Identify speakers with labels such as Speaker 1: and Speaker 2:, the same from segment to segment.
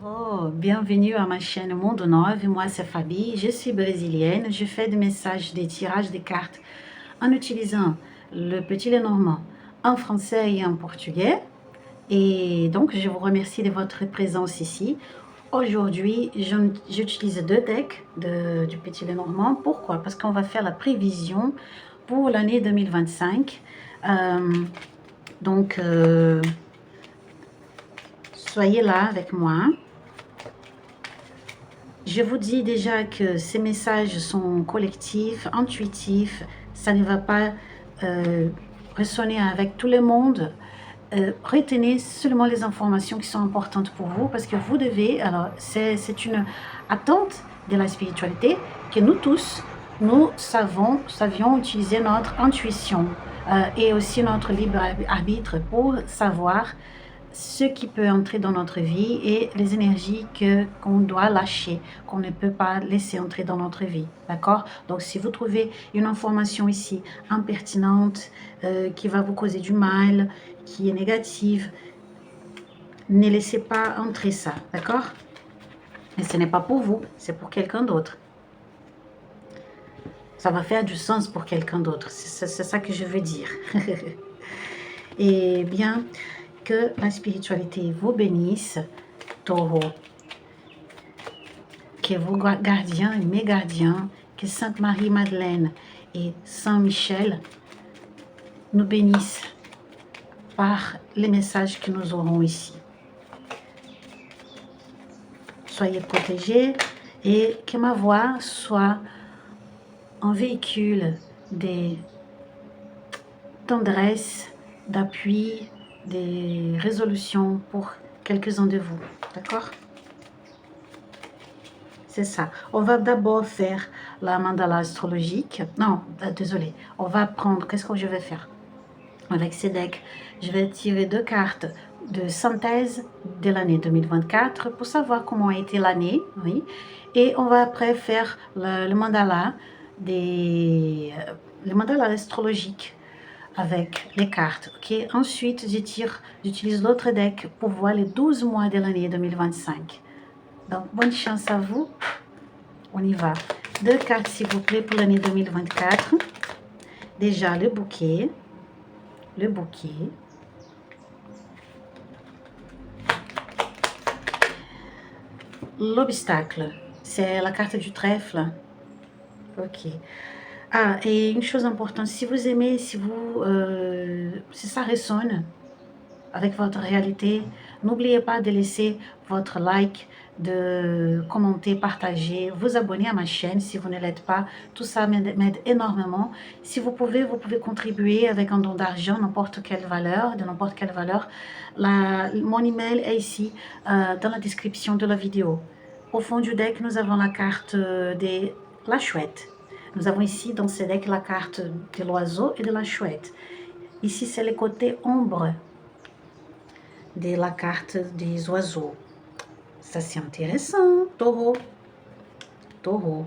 Speaker 1: Oh, bienvenue à ma chaîne Monde 9. Moi, c'est Fabi. Je suis brésilienne. Je fais des messages, des tirages de cartes en utilisant le petit Lenormand en français et en portugais. Et donc, je vous remercie de votre présence ici. Aujourd'hui, j'utilise deux decks du petit Lenormand. Pourquoi? Parce qu'on va faire la prévision pour l'année 2025. Euh, donc, soyez là avec moi. Je vous dis déjà que ces messages sont collectifs, intuitifs, ça ne va pas résonner avec tout le monde. Retenez seulement les informations qui sont importantes pour vous parce que vous devez, alors c'est une attente de la spiritualité que nous tous, nous savions utiliser notre intuition et aussi notre libre arbitre pour savoir ce qui peut entrer dans notre vie et les énergies qu'on doit lâcher, qu'on ne peut pas laisser entrer dans notre vie. D'accord? Donc, si vous trouvez une information ici impertinente, qui va vous causer du mal, qui est négative, ne laissez pas entrer ça. D'accord? Et ce n'est pas pour vous, c'est pour quelqu'un d'autre. Ça va faire du sens pour quelqu'un d'autre. C'est ça que je veux dire. Et bien, que la spiritualité vous bénisse, Taureau. Que vos gardiens et mes gardiens, que Sainte Marie-Madeleine et Saint Michel nous bénissent par les messages que nous aurons ici. Soyez protégés et que ma voix soit un véhicule de tendresse, d'appui, des résolutions pour quelques-uns de vous. D'accord? C'est ça. On va d'abord faire la mandala astrologique. Non, désolé. On va prendre... Qu'est-ce que je vais faire? Avec ces decks, je vais tirer deux cartes de synthèse de l'année 2024 pour savoir comment a été l'année. Oui. Et on va après faire le mandala le mandala astrologique avec les cartes. Ok. Ensuite, j'utilise l'autre deck pour voir les 12 mois de l'année 2025. Donc, bonne chance à vous. On y va. Deux cartes, s'il vous plaît, pour l'année 2024. Déjà, le bouquet. Le bouquet. L'obstacle. C'est la carte du trèfle. Ok. Ah, et une chose importante. Si vous aimez, si ça résonne avec votre réalité, n'oubliez pas de laisser votre like, de commenter, partager, vous abonner à ma chaîne si vous ne l'êtes pas. Tout ça m'aide énormément. Si vous pouvez contribuer avec un don d'argent, n'importe quelle valeur, de n'importe quelle valeur. Mon email est ici dans la description de la vidéo. Au fond du deck, nous avons la carte de la chouette. Nous avons ici dans ce deck la carte de l'oiseau et de la chouette. Ici, c'est le côté ombre de la carte des oiseaux. Ça, c'est intéressant, taureau. Taureau.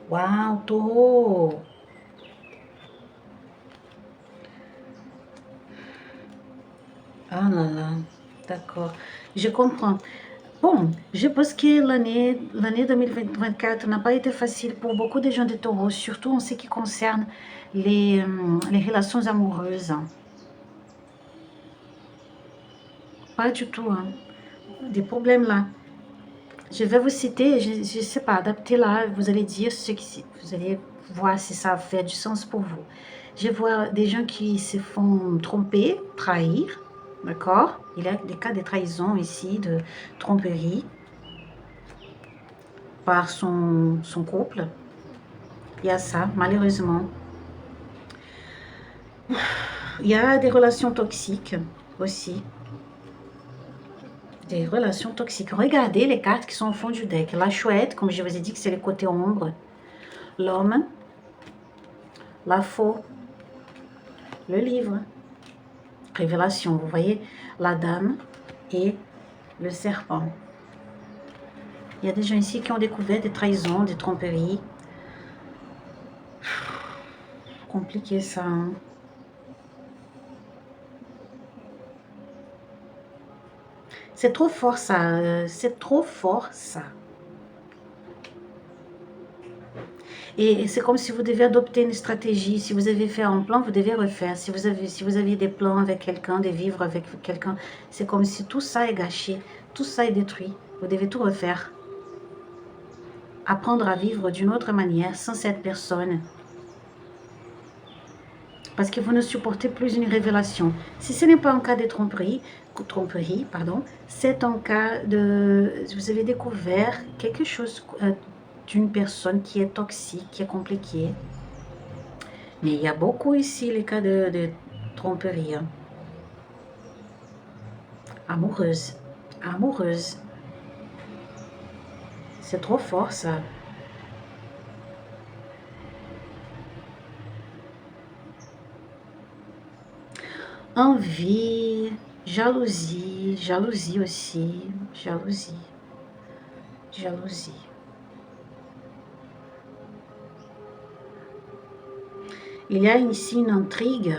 Speaker 1: Waouh, taureau. Ah là là, d'accord. Je comprends. Bon, je pense que l'année 2024 n'a pas été facile pour beaucoup de gens de taureau, surtout en ce qui concerne les relations amoureuses. Pas du tout, hein. Des problèmes là. Je vais vous citer, je ne sais pas, adapter là, vous allez dire vous allez voir si ça fait du sens pour vous. Je vois des gens qui se font tromper, trahir, d'accord? Il y a des cas de trahison ici, de tromperie par son couple. Il y a ça, malheureusement. Il y a des relations toxiques aussi. Des relations toxiques. Regardez les cartes qui sont au fond du deck. La chouette, comme je vous ai dit que c'est le côté ombre. L'homme. La faux. Le livre. Révélation. Vous voyez la dame et le serpent. Il y a des gens ici qui ont découvert des trahisons, des tromperies. Compliqué ça, hein? C'est trop fort ça, c'est trop fort ça. Et c'est comme si vous devez adopter une stratégie. Si vous avez fait un plan, vous devez refaire. Si vous aviez des plans avec quelqu'un, de vivre avec quelqu'un, c'est comme si tout ça est gâché, tout ça est détruit. Vous devez tout refaire. Apprendre à vivre d'une autre manière, sans cette personne. Parce que vous ne supportez plus une révélation. Si ce n'est pas un cas de tromperie, pardon, c'est un cas de... Vous avez découvert quelque chose d'une personne qui est toxique, qui est compliquée. Mais il y a beaucoup ici les cas de tromperie. Hein. Amoureuse. Amoureuse. C'est trop fort ça. Envie, jalousie, jalousie aussi, jalousie, jalousie. Il y a ici une intrigue,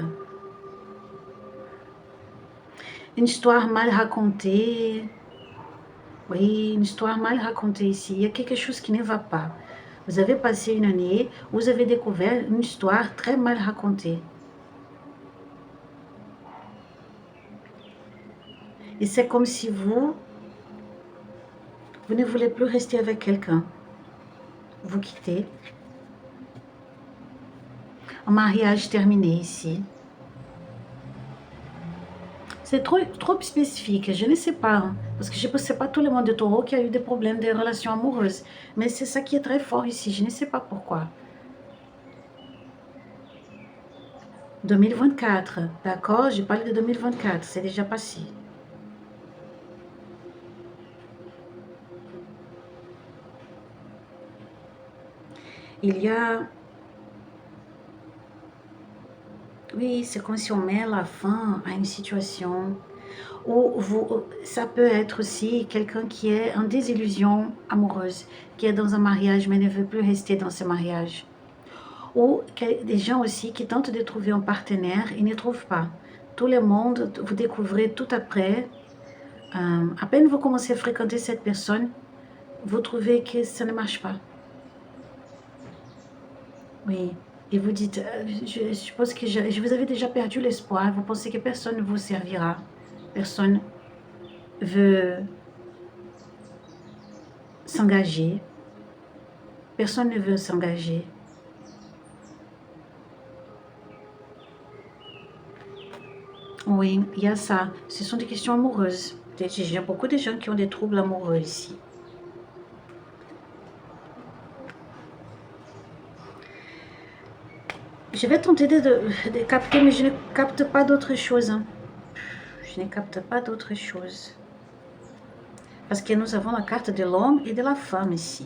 Speaker 1: une histoire mal racontée. Oui, une histoire mal racontée ici. Il y a quelque chose qui ne va pas. Vous avez passé une année, vous avez découvert une histoire très mal racontée. Et c'est comme si vous ne voulez plus rester avec quelqu'un. Vous quittez. Un mariage terminé ici. C'est trop spécifique, je ne sais pas. Hein, parce que je ne sais pas tout le monde de taureau qui a eu des problèmes de relations amoureuses. Mais c'est ça qui est très fort ici, je ne sais pas pourquoi. 2024, d'accord? Je parle de 2024, c'est déjà passé. Il y a... Oui, c'est comme si on met la fin à une situation où ça peut être aussi quelqu'un qui est en désillusion amoureuse, qui est dans un mariage mais ne veut plus rester dans ce mariage. Ou des gens aussi qui tentent de trouver un partenaire et ne trouvent pas. Tout le monde, vous découvrez tout après, à peine vous commencez à fréquenter cette personne, vous trouvez que ça ne marche pas. Oui, et vous dites, je suppose que je vous avais déjà perdu l'espoir, vous pensez que personne ne vous servira, personne veut s'engager, personne ne veut s'engager. Oui, il y a ça. Ce sont des questions amoureuses. Il y a beaucoup de gens qui ont des troubles amoureux ici. Je vais tenter de capter, mais je ne capte pas d'autre chose. Hein. Je ne capte pas d'autre chose. Parce que nous avons la carte de l'homme et de la femme ici,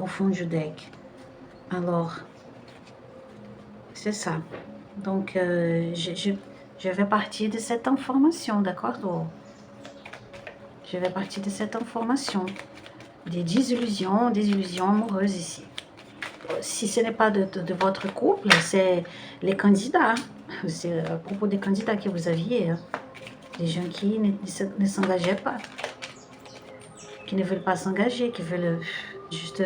Speaker 1: au fond du deck. Alors, c'est ça. Donc, je vais partir de cette information, d'accord? Je vais partir de cette information. Des désillusions amoureuses ici. Si ce n'est pas de votre couple, c'est les candidats. C'est à propos des candidats que vous aviez. Hein. Des gens qui ne s'engageaient pas. Qui ne veulent pas s'engager, qui veulent juste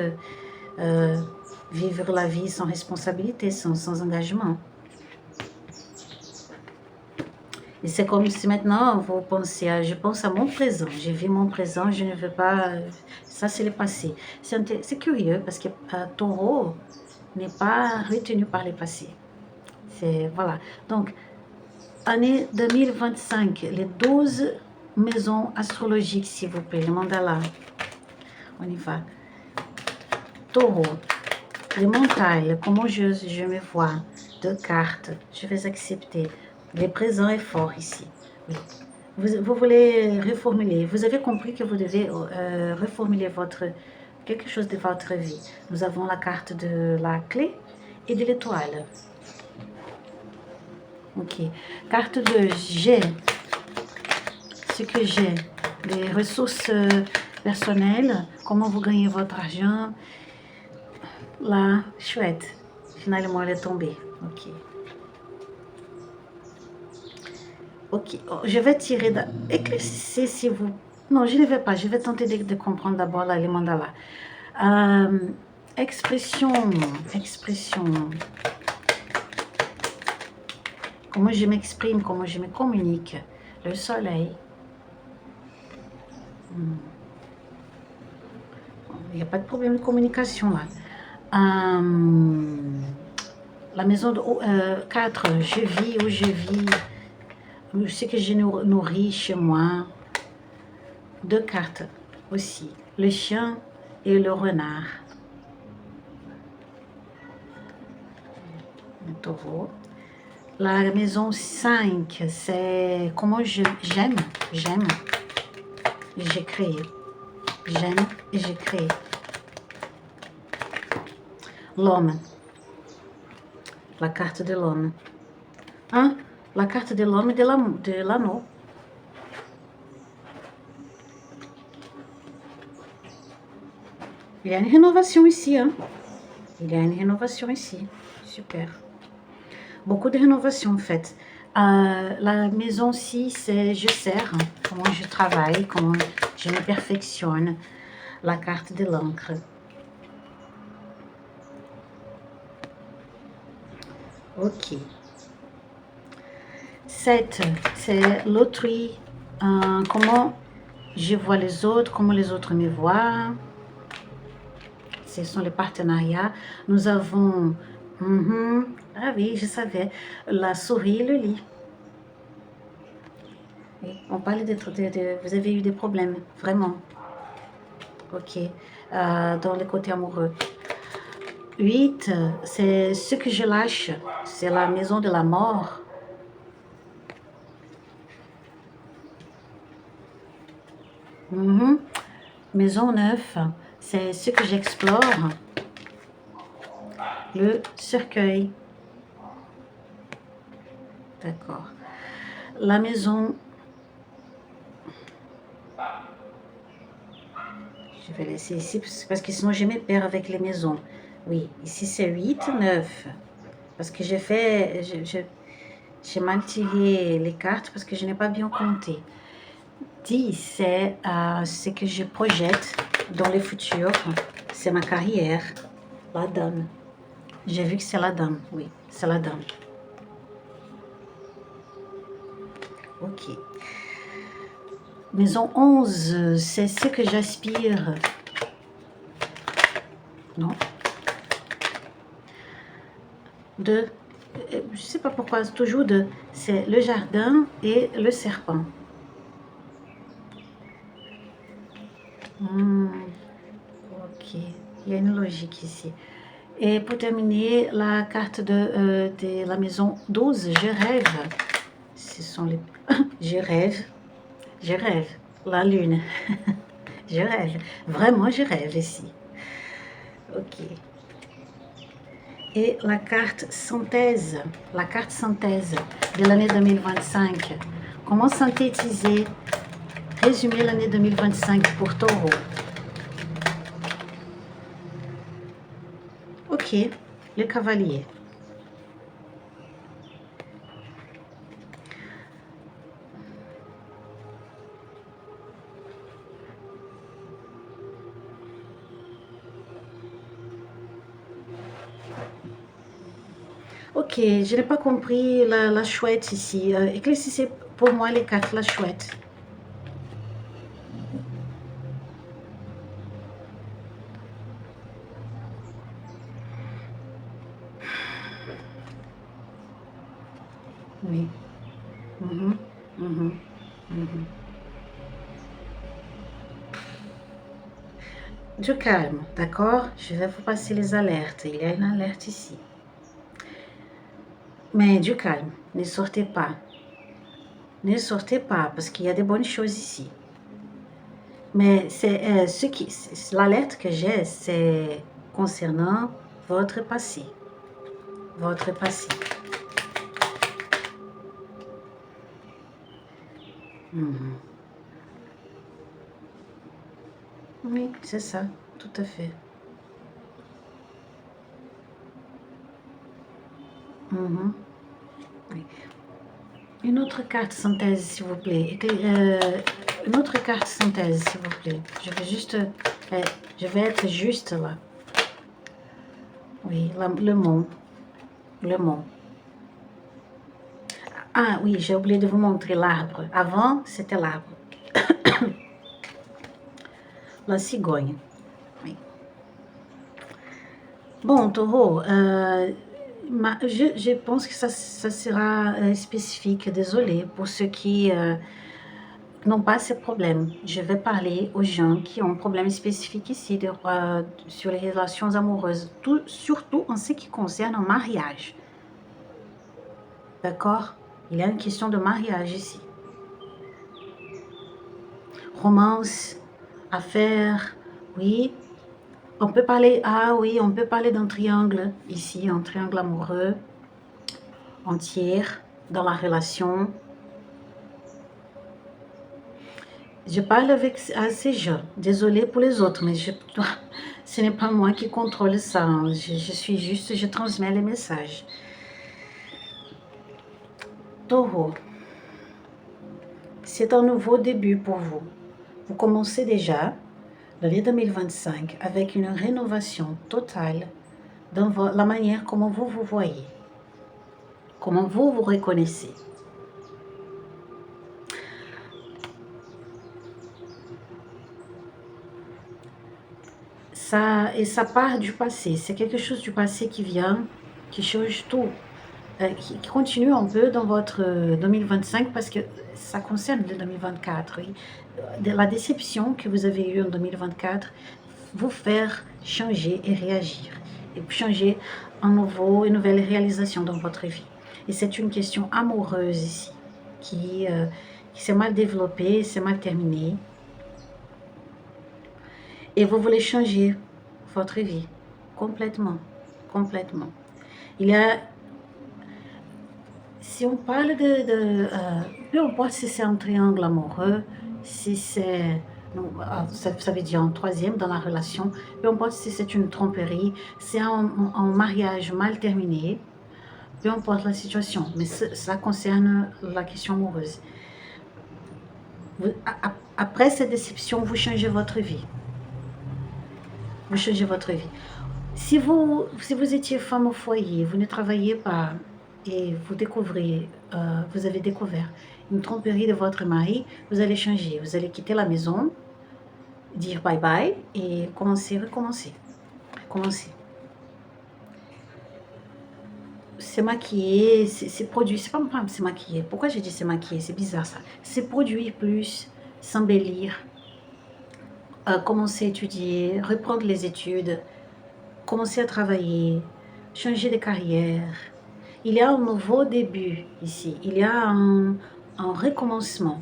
Speaker 1: vivre la vie sans responsabilité, sans engagement. Et c'est comme si maintenant vous pensez, je pense à mon présent, je vis mon présent, je ne veux pas, ça c'est le passé. C'est curieux parce que Taureau n'est pas retenu par le passé. Voilà. Donc, année 2025, les 12 maisons astrologiques, s'il vous plaît, le mandala. On y va. Taureau, les montagnes, comment je me vois, 2 cartes, je vais accepter. Le présent est fort ici. Oui. Vous voulez reformuler. Vous avez compris que vous devez reformuler quelque chose de votre vie. Nous avons la carte de la clé et de l'étoile. Ok. Carte de j'ai. Ce que j'ai. Les ressources personnelles. Comment vous gagnez votre argent. Là, chouette. Finalement, elle est tombée. Ok. Ok, je vais tirer, éclaircissez s'il vous Non, je ne vais pas. Je vais tenter de comprendre d'abord les mandalas. Euh, expression, expression. Comment je m'exprime, comment je me communique. Le soleil. Il n'y a pas de problème de communication là. La maison de 4, je vis où je vis. Ce que je nourris chez moi. 2 cartes aussi. Le chien et le renard. Le taureau. La maison 5, c'est comment j'aime. J'ai créé. J'aime et j'ai créé. L'homme. La carte de l'homme. Hein? La carte de l'homme et de l'anneau. Il y a une rénovation ici, hein? Il y a une rénovation ici. Super. Beaucoup de rénovation en fait. La maison 6, c'est je sers, comment je travaille, comment je me perfectionne. La carte de l'encre. Ok. 7, c'est l'autrui. Comment je vois les autres, comment les autres me voient. Ce sont les partenariats. Nous avons, ah oui, je savais, la souris et le lit. Oui, on parlait vous avez eu des problèmes, vraiment. Ok, dans le côté amoureux. 8, c'est ce que je lâche, c'est la maison de la mort. Maison 9, c'est ce que j'explore. Le cercueil. D'accord. La maison. Je vais laisser ici parce que sinon je me perds avec les maisons. Oui, ici c'est 8, 9. Parce que j'ai fait. J'ai mal tiré les cartes parce que je n'ai pas bien compté. 10, c'est ce que je projette dans le futur. C'est ma carrière. La dame. J'ai vu que c'est la dame. Oui, c'est la dame. Ok. Maison 11, c'est ce que j'aspire. Non. 2, je ne sais pas pourquoi, toujours 2. C'est le jardin et le serpent. Ok, il y a une logique ici. Et pour terminer, la carte de la maison 12, je rêve. Ce sont les... je rêve. Je rêve. La lune. Je rêve. Vraiment, je rêve ici. Ok. Et la carte synthèse de l'année 2025. Comment synthétiser, résumer l'année 2025 pour Taureau? Ok, le cavalier. Ok, je n'ai pas compris la chouette ici. Éclaircissez pour moi les cartes, la chouette. Oui. Mhm, mhm, mhm. Du calme, d'accord? Je vais vous passer les alertes. Il y a une alerte ici. Mais du calme, ne sortez pas. Ne sortez pas parce qu'il y a de bonnes choses ici. Mais c'est l'alerte que j'ai, c'est concernant votre passé. Votre passé. Oui, c'est ça, tout à fait. Oui. Une autre carte synthèse, s'il vous plaît. Une autre carte synthèse, s'il vous plaît. Je vais juste... je vais être juste là. Oui, le mot. Le mot. Ah oui, j'ai oublié de vous montrer l'arbre. Avant, c'était l'arbre. La cigogne. Oui. Bon, taureau, je pense que ça sera spécifique. Désolée pour ceux qui n'ont pas ce problème. Je vais parler aux gens qui ont un problème spécifique ici sur les relations amoureuses, surtout en ce qui concerne un mariage. D'accord? Il y a une question de mariage ici. Romance, affaires, oui. On peut parler, ah oui, on peut parler d'un triangle ici, un triangle amoureux, entier, dans la relation. Je parle à ces gens. Désolée pour les autres, mais ce n'est pas moi qui contrôle ça. Je suis juste, je transmets les messages. Taureau, c'est un nouveau début pour vous. Vous commencez déjà l'année 2025 avec une rénovation totale dans la manière comment vous vous voyez, comment vous vous reconnaissez. Ça part du passé. C'est quelque chose du passé qui vient, qui change tout, qui continue un peu dans votre 2025 parce que ça concerne le 2024. Oui. La déception que vous avez eue en 2024 vous faire changer et réagir, et changer une nouvelle réalisation dans votre vie. Et c'est une question amoureuse ici, qui s'est mal développée, s'est mal terminée. Et vous voulez changer votre vie complètement, complètement. Il y a, si on parle peu importe si c'est un triangle amoureux, si c'est, ça veut dire un troisième dans la relation, peu importe si c'est une tromperie, c'est un mariage mal terminé, peu importe la situation, mais ça concerne la question amoureuse. Après cette déception, vous changez votre vie. Vous changez votre vie. Si vous étiez femme au foyer, vous ne travaillez pas et vous avez découvert une tromperie de votre mari, vous allez changer. Vous allez quitter la maison, dire bye bye et recommencer. C'est maquiller, c'est produire, c'est pas c'est maquiller. Pourquoi j'ai dit c'est maquiller? C'est bizarre ça. C'est produire plus, s'embellir, commencer à étudier, reprendre les études, commencer à travailler, changer de carrière. Il y a un nouveau début ici. Il y a un recommencement.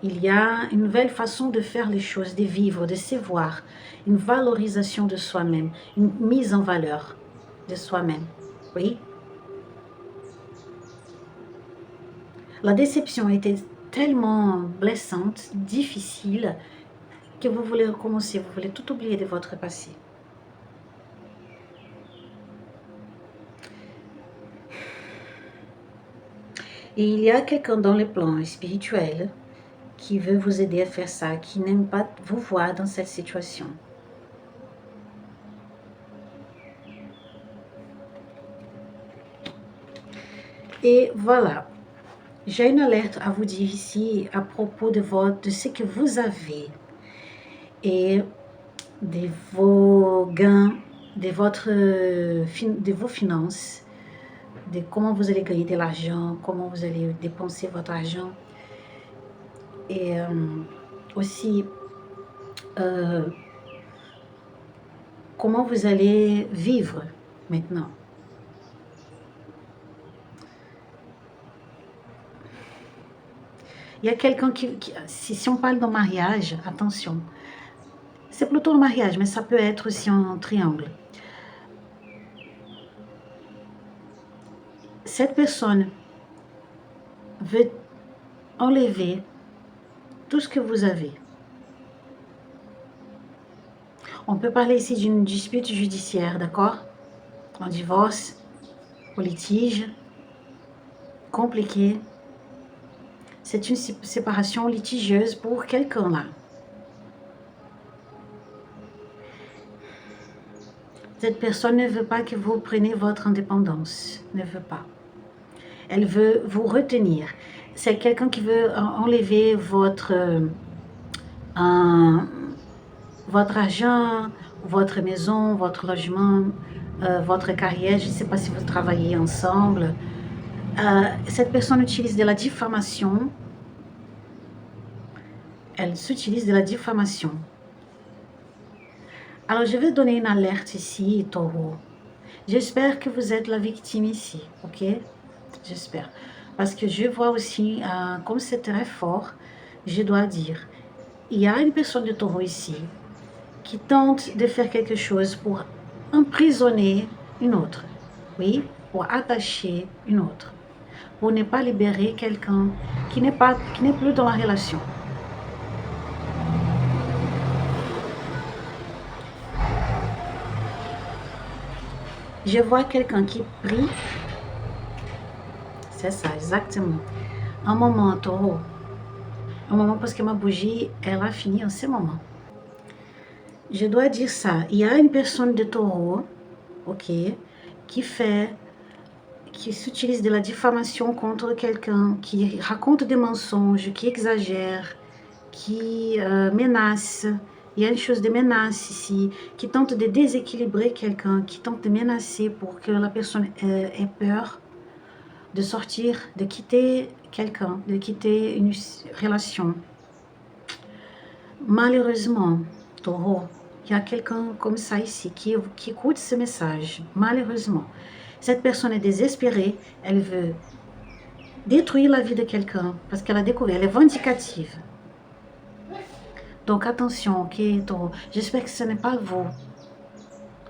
Speaker 1: Il y a une nouvelle façon de faire les choses, de vivre, de se voir. Une valorisation de soi-même, une mise en valeur de soi-même. Oui. La déception était tellement blessante, difficile, que vous voulez recommencer, vous voulez tout oublier de votre passé. Et il y a quelqu'un dans le plan spirituel qui veut vous aider à faire ça, qui n'aime pas vous voir dans cette situation. Et voilà, j'ai une alerte à vous dire ici à propos de ce que vous avez et de vos gains, de vos finances, de comment vous allez gagner de l'argent, comment vous allez dépenser votre argent. Et aussi, comment vous allez vivre maintenant. Il y a quelqu'un si on parle d'un mariage, attention, c'est plutôt le mariage, mais ça peut être aussi un triangle. Cette personne veut enlever tout ce que vous avez. On peut parler ici d'une dispute judiciaire, d'accord? Un divorce, un litige, compliqué. C'est une séparation litigieuse pour quelqu'un là. Cette personne ne veut pas que vous preniez votre indépendance, ne veut pas. Elle veut vous retenir. C'est quelqu'un qui veut enlever votre argent, votre maison, votre logement, votre carrière. Je ne sais pas si vous travaillez ensemble. Cette personne utilise de la diffamation. Elle s'utilise de la diffamation. Alors, je vais donner une alerte ici, Taureau. J'espère que vous êtes la victime ici, ok? J'espère. Parce que je vois aussi, comme c'est très fort, je dois dire, il y a une personne de Taureau ici qui tente de faire quelque chose pour emprisonner une autre, oui, pour attacher une autre, pour ne pas libérer quelqu'un qui n'est plus dans la relation. Je vois quelqu'un qui prie. C'est ça, exactement. Un moment, Taureau. Un moment parce que ma bougie, elle a fini en ce moment. Je dois dire ça. Il y a une personne de Taureau, ok, qui s'utilise de la diffamation contre quelqu'un, qui raconte des mensonges, qui exagère, qui menace. Il y a une chose de menace ici, qui tente de déséquilibrer quelqu'un, qui tente de menacer pour que la personne ait peur de sortir, de quitter quelqu'un, de quitter une relation. Malheureusement, Taureau, il y a quelqu'un comme ça ici qui écoute ce message. Malheureusement, cette personne est désespérée, elle veut détruire la vie de quelqu'un parce qu'elle a découvert, elle est vindicative. Donc attention, ok, Taureau, j'espère que ce n'est pas vous.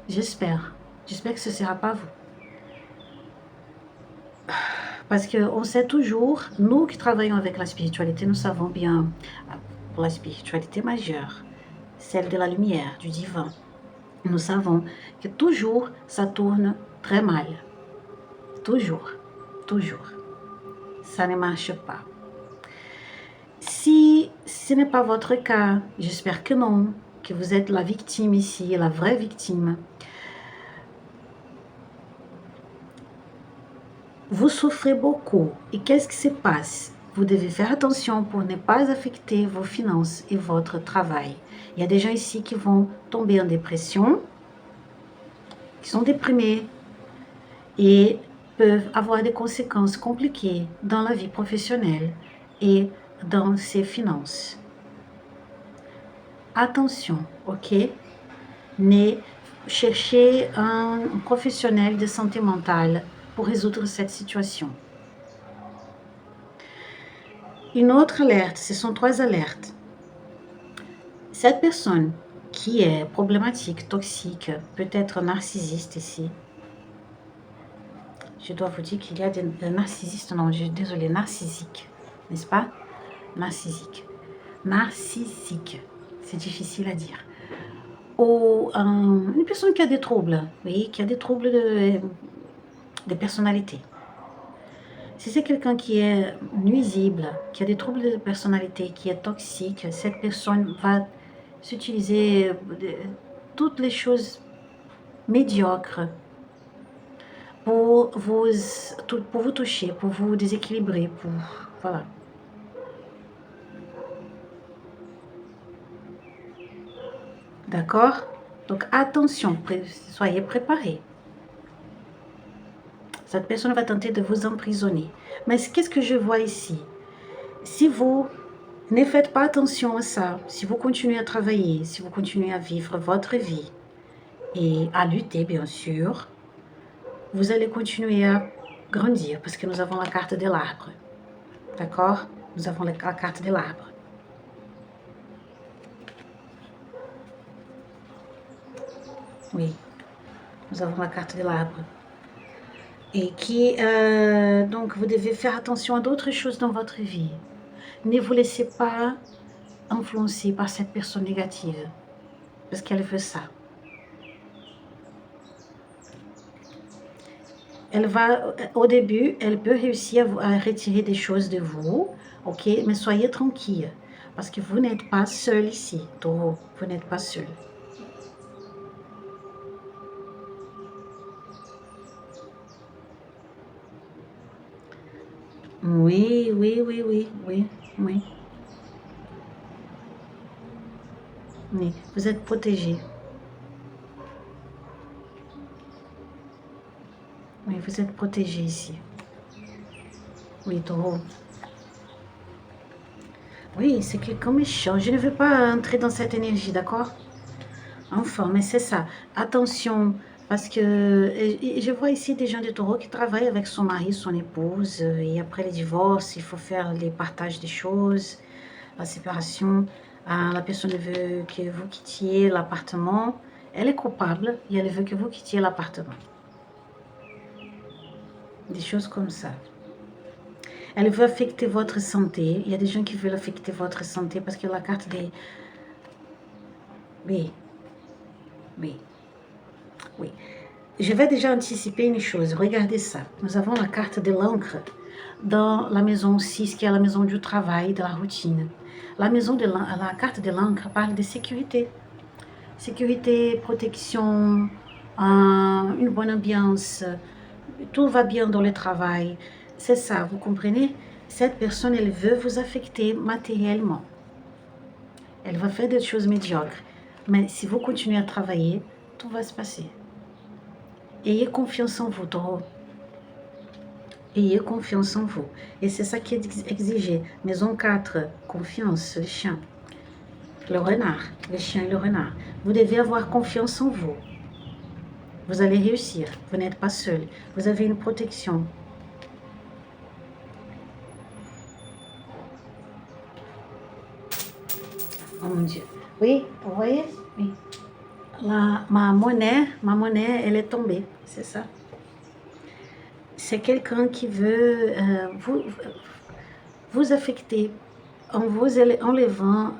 Speaker 1: J'espère que ce ne sera pas vous. Parce qu'on sait toujours, nous qui travaillons avec la spiritualité, nous savons bien, pour la spiritualité majeure, celle de la lumière, du divin, nous savons que toujours ça tourne très mal. Toujours, toujours. Ça ne marche pas. Si ce n'est pas votre cas, j'espère que non, que vous êtes la victime ici, la vraie victime. Vous souffrez beaucoup. Et qu'est-ce qui se passe? Vous devez faire attention pour ne pas affecter vos finances et votre travail. Il y a des gens ici qui vont tomber en dépression, qui sont déprimés et peuvent avoir des conséquences compliquées dans la vie professionnelle et dans ses finances. Attention, ok? Ne cherchez un professionnel de santé mentale pour résoudre cette situation. Une autre alerte, ce sont 3 alertes. Cette personne qui est problématique, toxique, peut-être narcissiste ici. Je dois vous dire qu'il y a des narcissistes, non, désolé, narcissique, n'est-ce pas? Narcissique. Narcissique, c'est difficile à dire. Ou une personne qui a des troubles, oui, qui a des troubles de personnalité. Si c'est quelqu'un qui est nuisible, qui a des troubles de personnalité, qui est toxique, cette personne va s'utiliser toutes les choses médiocres pour vous toucher, pour vous déséquilibrer, voilà. D'accord? Donc attention, soyez préparés. Cette personne va tenter de vous emprisonner. Mais qu'est-ce que je vois ici? Si vous ne faites pas attention à ça, si vous continuez à travailler, si vous continuez à vivre votre vie et à lutter, bien sûr, vous allez continuer à grandir parce que nous avons la carte de l'arbre. D'accord? Nous avons la carte de l'arbre. Oui, nous avons la carte de l'arbre. Et donc, vous devez faire attention à d'autres choses dans votre vie. Ne vous laissez pas influencer par cette personne négative, parce qu'elle veut ça. Au début, elle peut réussir à retirer des choses de vous, ok? Mais soyez tranquille, parce que vous n'êtes pas seul ici, taureau, vous n'êtes pas seul. Oui, oui, oui, oui, oui, oui, oui. Vous êtes protégé. Oui, vous êtes protégé ici. Oui, taureau. Oui, c'est quelqu'un méchant. Je ne veux pas entrer dans cette énergie, d'accord? Enfin, mais c'est ça. Attention, parce que je vois ici des gens de taureau qui travaillent avec son mari, son épouse, et après le divorce, il faut faire les partages des choses, la séparation. La personne veut que vous quittiez l'appartement. Elle est coupable et elle veut que vous quittiez l'appartement. Des choses comme ça. Elle veut affecter votre santé. Il y a des gens qui veulent affecter votre santé parce que la carte des... Oui, oui, oui. Je vais déjà anticiper une chose. Regardez ça. Nous avons la carte de l'encre dans la maison 6, qui est la maison du travail, de la routine. La carte de l'encre parle de sécurité. Sécurité, protection, une bonne ambiance. Tout va bien dans le travail. C'est ça, vous comprenez? Cette personne, elle veut vous affecter matériellement. Elle va faire des choses médiocres. Mais si vous continuez à travailler, tout va se passer. Ayez confiance en vous, taureau. Ayez confiance en vous. Et c'est ça qui est exigé. Maison 4, confiance, le chien. Le renard, le chien et le renard. Vous devez avoir confiance en vous. Vous allez réussir. Vous n'êtes pas seul. Vous avez une protection. Oh mon Dieu. Oui, vous voyez? Oui. Ma monnaie, elle est tombée. C'est ça. C'est quelqu'un qui veut vous affecter en vous enlevant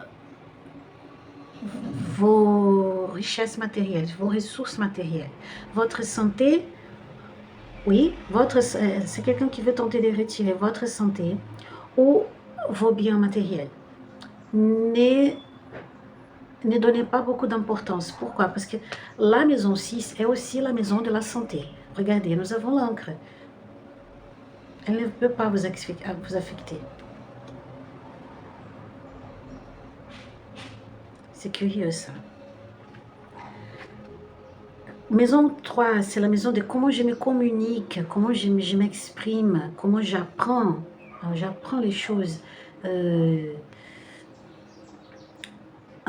Speaker 1: vos richesses matérielles, vos ressources matérielles. Votre santé, oui, c'est quelqu'un qui veut tenter de retirer votre santé ou vos biens matériels. Ne donnez pas beaucoup d'importance. Pourquoi? Parce que la maison 6 est aussi la maison de la santé. Regardez, nous avons l'encre. Elle ne peut pas vous affecter. C'est curieux ça. Maison 3, c'est la maison de comment je me communique, comment je m'exprime, comment j'apprends. J'apprends les choses.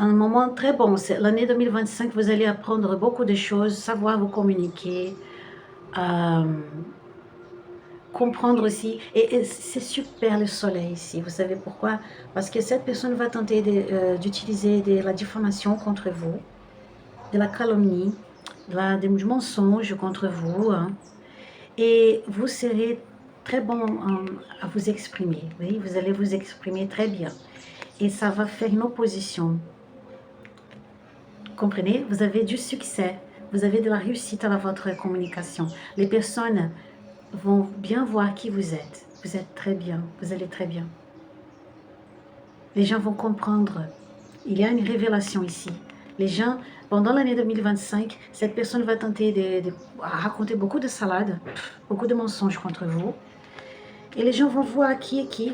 Speaker 1: Un moment très bon, c'est l'année 2025, vous allez apprendre beaucoup de choses, savoir vous communiquer, comprendre aussi. Et c'est super le soleil ici, vous savez pourquoi? Parce que cette personne va tenter d'utiliser de la diffamation contre vous, de la calomnie, du mensonge contre vous, hein. Et vous serez très bon à vous exprimer. Oui, vous allez vous exprimer très bien. Et ça va faire une opposition. Comprenez? Vous avez du succès. Vous avez de la réussite à votre communication. Les personnes vont bien voir qui vous êtes. Vous êtes très bien. Vous allez très bien. Les gens vont comprendre. Il y a une révélation ici. Les gens, pendant l'année 2025, cette personne va tenter de raconter beaucoup de salades, beaucoup de mensonges contre vous. Et les gens vont voir qui est qui.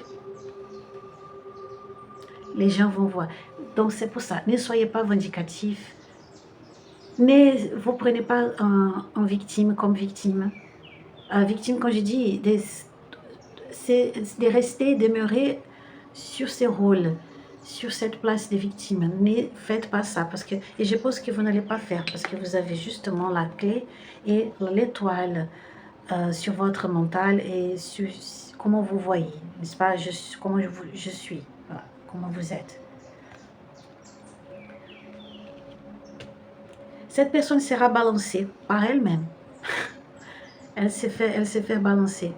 Speaker 1: Les gens vont voir. Donc c'est pour ça, ne soyez pas vindicatif. Ne vous prenez pas en victime comme victime. Victime, quand je dis, c'est de rester, demeurer sur ces rôles, sur cette place de victime. Ne faites pas ça, parce que, et je pense que vous n'allez pas faire, parce que vous avez justement la clé et l'étoile sur votre mental et sur comment vous voyez, n'est-ce pas, comment je suis, voilà, comment vous êtes. Cette personne sera balancée par elle-même. Elle s'est fait balancer.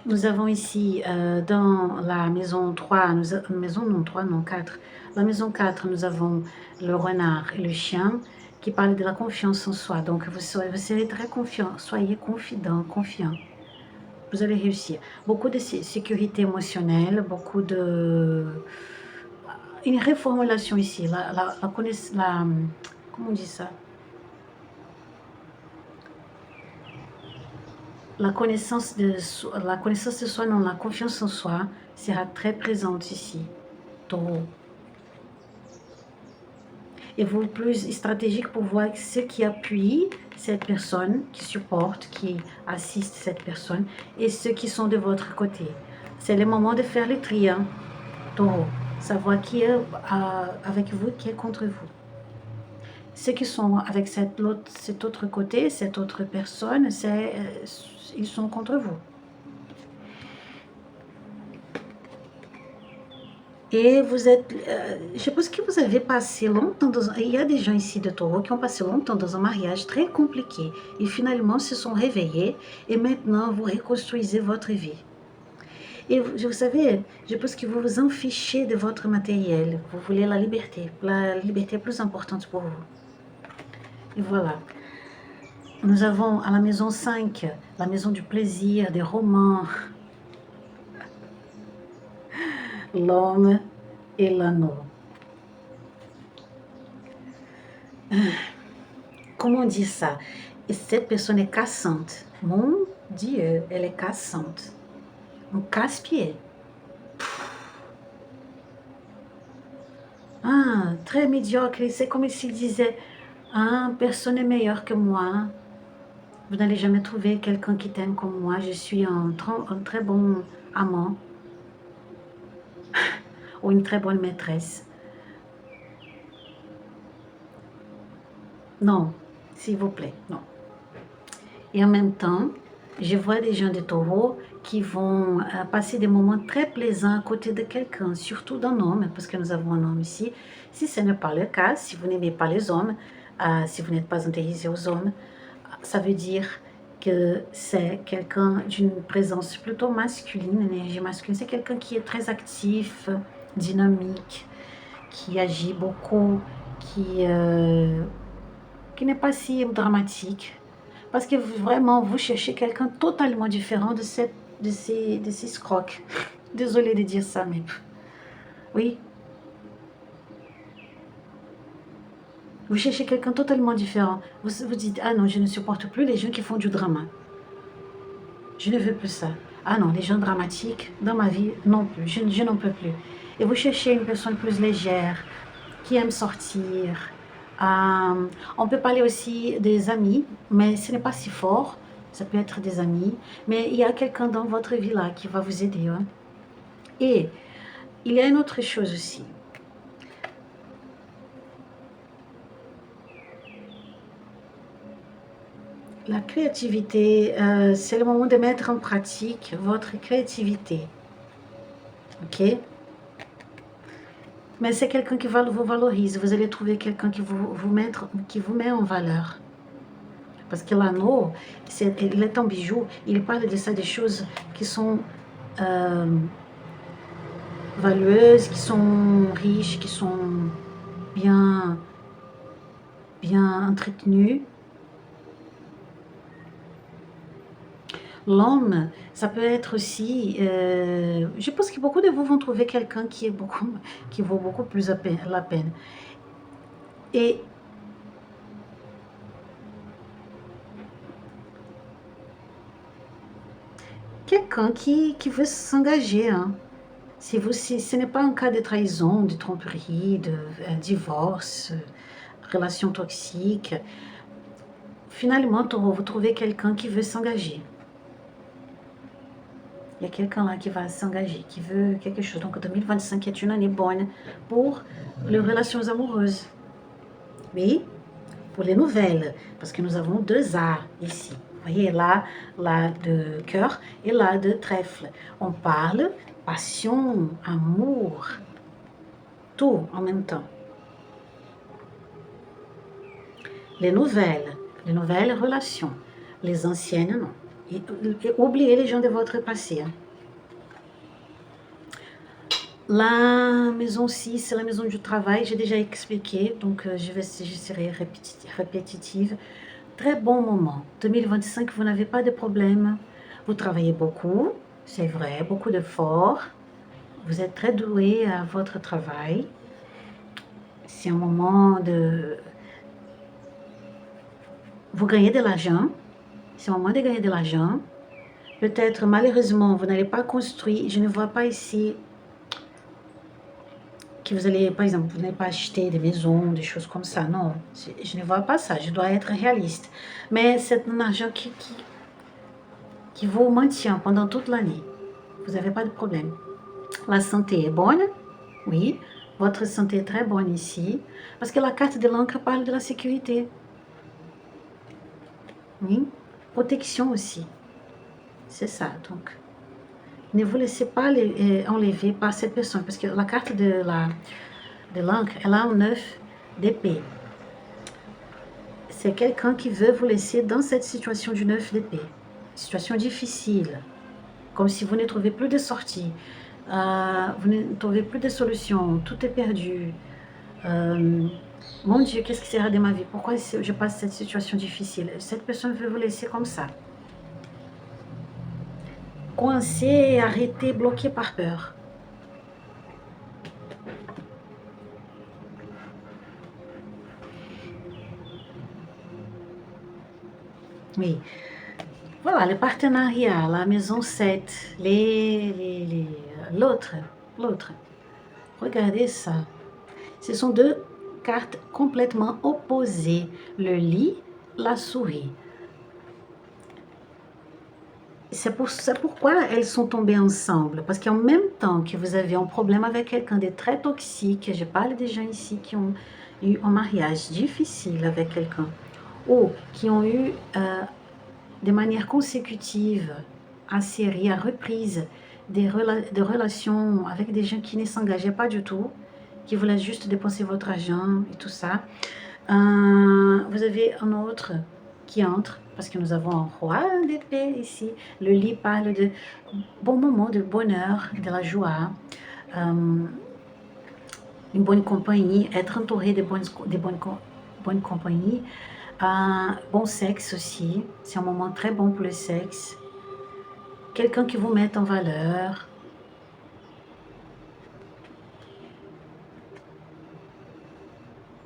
Speaker 1: Nous avons ici, dans la maison 3, maison non 3, non 4. La maison 4, nous avons le renard et le chien qui parle de la confiance en soi. Donc, vous serez très confiant. Soyez confident, confiant. Vous allez réussir. Beaucoup de sécurité émotionnelle, beaucoup de... Une reformulation ici. Comment on dit ça? La connaissance de soi, non, la confiance en soi sera très présente ici, Taureau. Et vous plus stratégique pour voir ce qui appuie cette personne, qui supporte, qui assiste cette personne, et ceux qui sont de votre côté. C'est le moment de faire le tri, hein, Taureau. Savoir qui est avec vous, qui est contre vous. Ceux qui sont avec cet autre côté, cette autre personne, ils sont contre vous. Et vous êtes, je pense que vous avez passé longtemps il y a des gens ici de Taureau qui ont passé longtemps dans un mariage très compliqué et finalement se sont réveillés et maintenant vous reconstruisez votre vie. Et vous savez, je pense que vous vous en fichez de votre matériel. Vous voulez la liberté est plus importante pour vous. Et voilà. Nous avons à la maison 5, la maison du plaisir, des romans, l'homme et l'anneau. Comment on dit ça? Et cette personne est cassante. Mon Dieu, elle est cassante. Un casse-pied. Ah, très médiocre. C'est comme s'il disait, ah, personne n'est meilleur que moi. Vous n'allez jamais trouver quelqu'un qui t'aime comme moi. Je suis un très bon amant. Ou une très bonne maîtresse. Non, s'il vous plaît, non. Et en même temps, je vois des gens de Taureau qui vont passer des moments très plaisants à côté de quelqu'un, surtout d'un homme, parce que nous avons un homme ici. Si ce n'est pas le cas, si vous n'aimez pas les hommes, si vous n'êtes pas intéressé aux hommes, ça veut dire que c'est quelqu'un d'une présence plutôt masculine, énergie masculine. C'est quelqu'un qui est très actif, dynamique, qui agit beaucoup, qui n'est pas si dramatique. Parce que vraiment, vous cherchez quelqu'un totalement différent de ces scrocs. Désolée de dire ça, mais oui. Vous cherchez quelqu'un totalement différent. Vous dites, ah non, je ne supporte plus les gens qui font du drama. Je ne veux plus ça. Ah non, les gens dramatiques, dans ma vie, non plus. Je n'en peux plus. Et vous cherchez une personne plus légère, qui aime sortir. On peut parler aussi des amis, mais ce n'est pas si fort. Ça peut être des amis. Mais il y a quelqu'un dans votre vie là qui va vous aider. Hein. Et il y a une autre chose aussi. La créativité, c'est le moment de mettre en pratique votre créativité. Ok? Mais c'est quelqu'un qui vous valorise. Vous allez trouver quelqu'un qui vous met en valeur. Parce que l'anneau, il est un bijou. Il parle de ça, des choses qui sont valueuses, qui sont riches, qui sont bien entretenues. L'homme, ça peut être aussi... je pense que beaucoup de vous vont trouver quelqu'un qui vaut beaucoup plus la peine. Et quelqu'un qui veut s'engager. Hein. Si ce n'est pas un cas de trahison, de tromperie, de divorce, relation toxique, finalement, vous trouvez quelqu'un qui veut s'engager. Il y a quelqu'un là qui va s'engager, qui veut quelque chose. Donc 2025 est une année bonne pour les relations amoureuses. Oui, pour les nouvelles, parce que nous avons 2 A ici. Vous voyez, là de cœur et là de trèfle. On parle passion, amour, tout en même temps. Les nouvelles relations, les anciennes, non. Et oubliez les gens de votre passé. Hein. La maison 6, c'est la maison du travail, j'ai déjà expliqué, donc je serai répétitive. Très bon moment. 2025, vous n'avez pas de problème. Vous travaillez beaucoup, c'est vrai, beaucoup d'efforts. Vous êtes très doué à votre travail. C'est un moment de... Vous gagnez de l'argent. C'est un moment de gagner de l'argent. Peut-être, malheureusement, vous n'allez pas construire. Je ne vois pas ici que vous allez, par exemple, vous n'allez pas acheter des maisons, des choses comme ça. Non, je ne vois pas ça. Je dois être réaliste. Mais c'est un argent qui vous maintient pendant toute l'année. Vous n'avez pas de problème. La santé est bonne. Oui, votre santé est très bonne ici. Parce que la carte de l'encre parle de la sécurité. Oui, protection aussi. C'est ça, donc. Ne vous laissez pas enlever par cette personne. Parce que la carte de l'encre, elle a un 9 d'épée. C'est quelqu'un qui veut vous laisser dans cette situation du 9 d'épée. Situation difficile. Comme si vous ne trouvez plus de sortie. Vous ne trouvez plus de solution. Tout est perdu. Mon Dieu, qu'est-ce qui sera de ma vie? Pourquoi je passe cette situation difficile? Cette personne veut vous laisser comme ça. Coincé, arrêté, bloqué par peur. Oui. Voilà, le partenariat, la maison 7, l'autre. Regardez ça. Ce sont deux cartes complètement opposées. Le lit, la souris. C'est pourquoi elles sont tombées ensemble. Parce qu'en même temps que vous avez un problème avec quelqu'un de très toxique, je parle des gens ici qui ont eu un mariage difficile avec quelqu'un, ou qui ont eu de manière consécutive, à série, à reprise, des relations avec des gens qui ne s'engageaient pas du tout, qui voulaient juste dépenser votre argent et tout ça. Vous avez un autre qui entre, parce que nous avons un roi d'épée ici. Le lit parle de bons moments, de bonheur, de la joie, une bonne compagnie, être entouré de bonnes compagnies, bon sexe aussi, c'est un moment très bon pour le sexe. Quelqu'un qui vous met en valeur.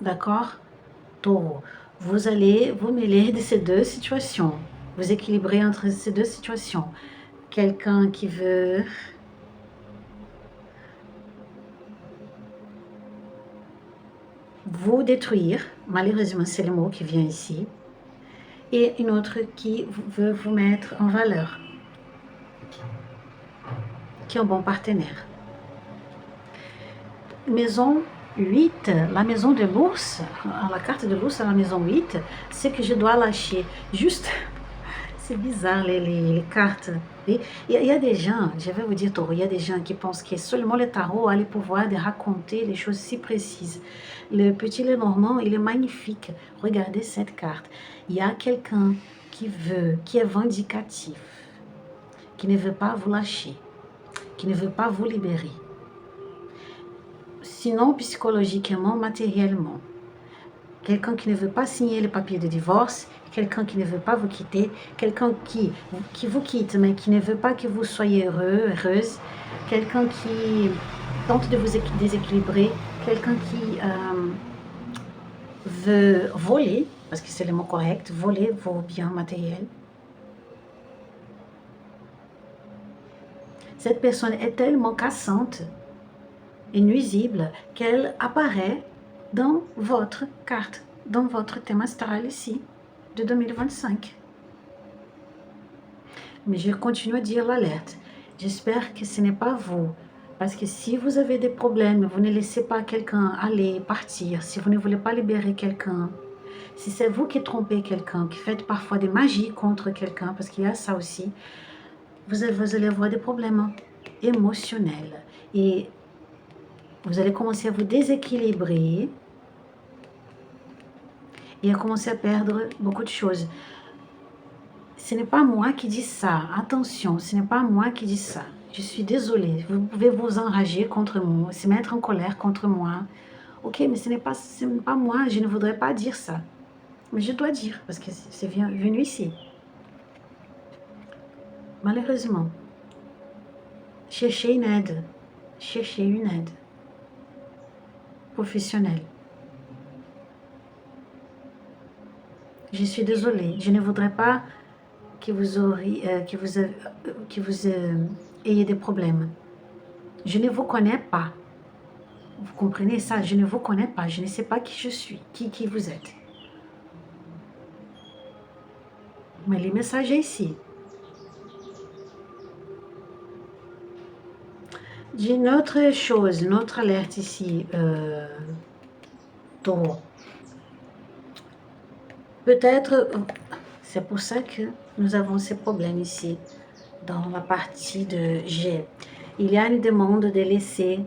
Speaker 1: D'accord? Taureau, vous allez vous mêler de ces deux situations. Vous équilibrer entre ces deux situations. Quelqu'un qui veut vous détruire, malheureusement c'est le mot qui vient ici, et une autre qui veut vous mettre en valeur, qui est un bon partenaire. Maison 8, la maison de l'ours, la carte de l'ours à la maison 8, c'est que je dois lâcher. Juste, c'est bizarre les cartes. Il y a des gens, je vais vous dire Taureau, il y a des gens qui pensent que seulement le tarot a le pouvoir de raconter les choses si précises. Le petit Lenormand, il est magnifique. Regardez cette carte. Il y a quelqu'un qui est vindicatif, qui ne veut pas vous lâcher, qui ne veut pas vous libérer. Sinon psychologiquement, matériellement. Quelqu'un qui ne veut pas signer le papier de divorce, quelqu'un qui ne veut pas vous quitter, quelqu'un qui vous quitte mais qui ne veut pas que vous soyez heureuse, quelqu'un qui tente de vous déséquilibrer, quelqu'un qui veut voler, parce que c'est le mot correct, voler vos biens matériels. Cette personne est tellement cassante et nuisible qu'elle apparaît dans votre carte, dans votre thème astral ici, de 2025. Mais je continue à dire l'alerte. J'espère que ce n'est pas vous. Parce que si vous avez des problèmes, vous ne laissez pas quelqu'un aller, partir, si vous ne voulez pas libérer quelqu'un, si c'est vous qui trompez quelqu'un, qui faites parfois des magies contre quelqu'un, parce qu'il y a ça aussi, vous allez avoir des problèmes émotionnels. Et vous allez commencer à vous déséquilibrer et à commencer à perdre beaucoup de choses. Ce n'est pas moi qui dis ça. Attention, ce n'est pas moi qui dis ça. Je suis désolée. Vous pouvez vous enrager contre moi, se mettre en colère contre moi. Ok, mais ce n'est pas moi. Je ne voudrais pas dire ça. Mais je dois dire, parce que c'est venu ici. Malheureusement. Cherchez une aide. Cherchez une aide professionnelle. Je suis désolée. Je ne voudrais pas que vous ayez des problèmes. Je ne vous connais pas. Vous comprenez ça? Je ne vous connais pas. Je ne sais pas qui je suis, qui vous êtes. Mais les messages ici. J'ai une autre chose, une autre alerte ici, Taureau. Peut-être, c'est pour ça que nous avons ces problèmes ici, dans la partie de G. Il y a une demande de laisser.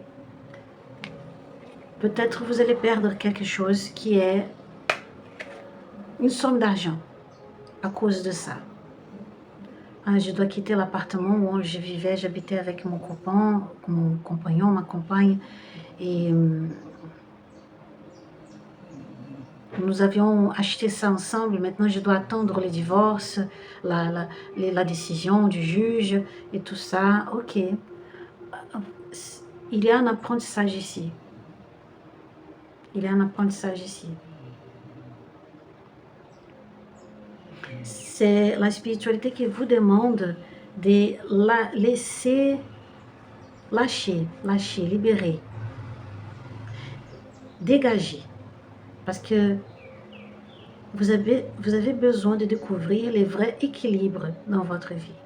Speaker 1: Peut-être vous allez perdre quelque chose qui est une somme d'argent à cause de ça. Je dois quitter l'appartement où je vivais, j'habitais avec mon copain, mon compagnon, ma compagne, et nous avions acheté ça ensemble. Maintenant, je dois attendre le divorce, la décision du juge et tout ça. Ok. Il y a un apprentissage ici. Il y a un apprentissage ici. C'est la spiritualité qui vous demande de laisser, lâcher, libérer, dégager. Parce que vous avez besoin de découvrir les vrais équilibres dans votre vie.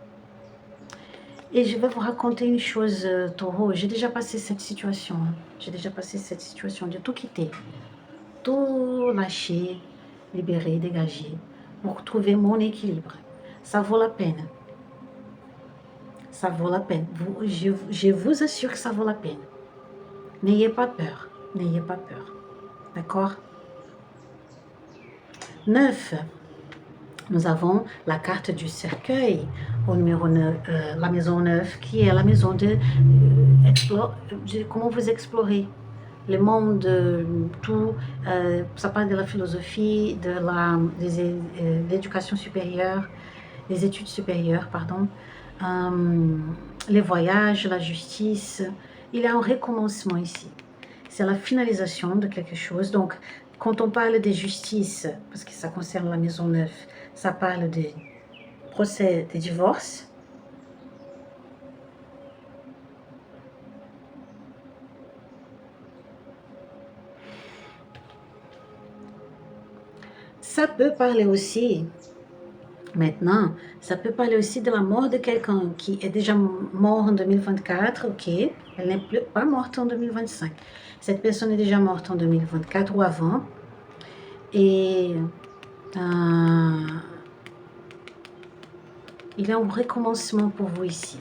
Speaker 1: Et je vais vous raconter une chose, Taureau. J'ai déjà passé cette situation. J'ai déjà passé cette situation de tout quitter. Tout lâcher, libérer, dégager. Pour trouver mon équilibre. Ça vaut la peine. Ça vaut la peine. Je vous assure que ça vaut la peine. N'ayez pas peur. N'ayez pas peur. D'accord? 9. Nous avons la carte du cercueil au numéro 9, la maison 9, qui est la maison de comment vous explorez le monde, tout, ça parle de la philosophie, de l'éducation supérieure, les études supérieures, pardon, les voyages, la justice. Il y a un recommencement ici. C'est la finalisation de quelque chose. Donc, quand on parle de justice, parce que ça concerne la maison 9, ça parle de procès de divorce. Ça peut parler aussi, maintenant, ça peut parler aussi de la mort de quelqu'un qui est déjà mort en 2024, ok, elle n'est pas morte en 2025. Cette personne est déjà morte en 2024 ou avant, et il y a un recommencement pour vous ici.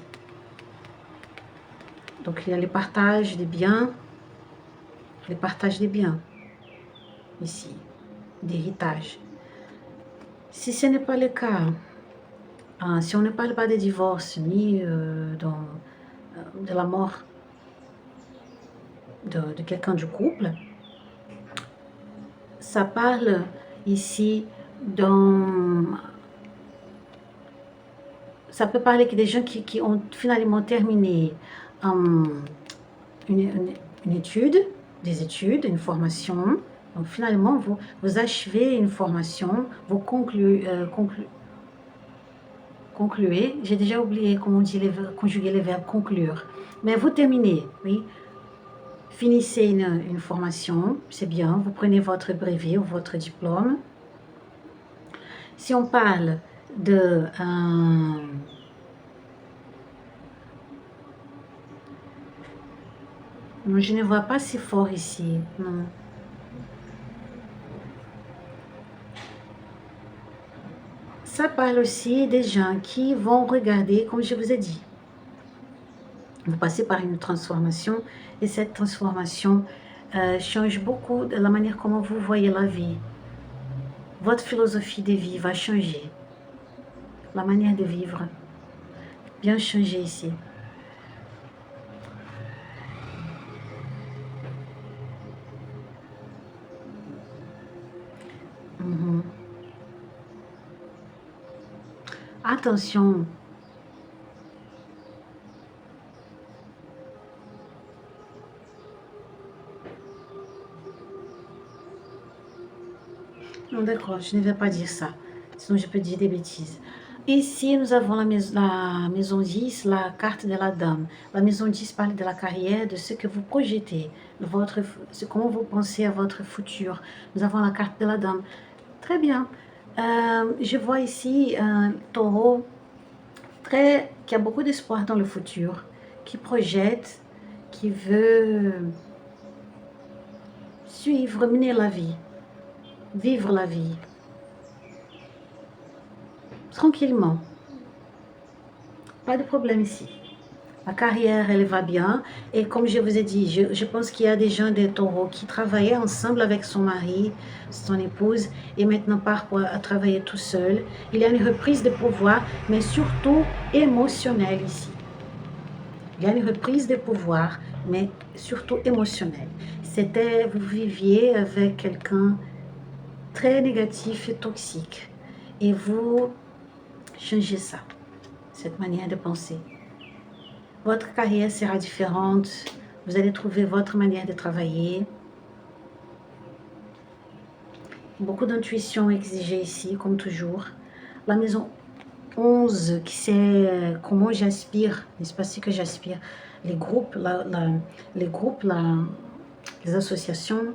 Speaker 1: Donc il y a le partage des biens, ici, d'héritage. Si ce n'est pas le cas, si on ne parle pas de divorce, ni de la mort de quelqu'un du couple, ça parle ici ça peut parler que des gens qui ont finalement terminé une étude, une formation. Donc finalement, vous achevez une formation, vous concluez, j'ai déjà oublié comment on dit conjuguer les verbes conclure, mais vous terminez, oui. Finissez une formation, c'est bien, vous prenez votre brevet ou votre diplôme. Si on parle de non, je ne vois pas si fort ici, non. Ça parle aussi des gens qui vont regarder, comme je vous ai dit. Vous passez par une transformation et cette transformation change beaucoup de la manière comment vous voyez la vie. Votre philosophie de vie va changer. La manière de vivre bien changer ici. attention. Non, d'accord, je ne vais pas dire ça. Sinon, je peux dire des bêtises. Ici, nous avons la maison 10, la carte de la dame. La maison 10 parle de la carrière, de ce que vous projetez, de comment vous pensez à votre futur. Nous avons la carte de la dame. Très bien. Je vois ici un taureau qui a beaucoup d'espoir dans le futur, qui projette, qui veut suivre, mener la vie, vivre la vie, tranquillement. Pas de problème ici. La carrière, elle va bien. Et comme je vous ai dit, je pense qu'il y a des gens, des taureaux, qui travaillaient ensemble avec son mari, son épouse, et maintenant part pour travailler tout seul. Il y a une reprise de pouvoir, mais surtout émotionnelle ici. Il y a une reprise de pouvoir, mais surtout émotionnelle. Vous viviez avec quelqu'un très négatif et toxique. Et vous changez ça, cette manière de penser. Votre carrière sera différente. Vous allez trouver votre manière de travailler. Beaucoup d'intuition exigée ici, comme toujours. La maison 11, qui c'est comment j'aspire, n'est-ce pas ce que j'aspire. Les groupes, les associations,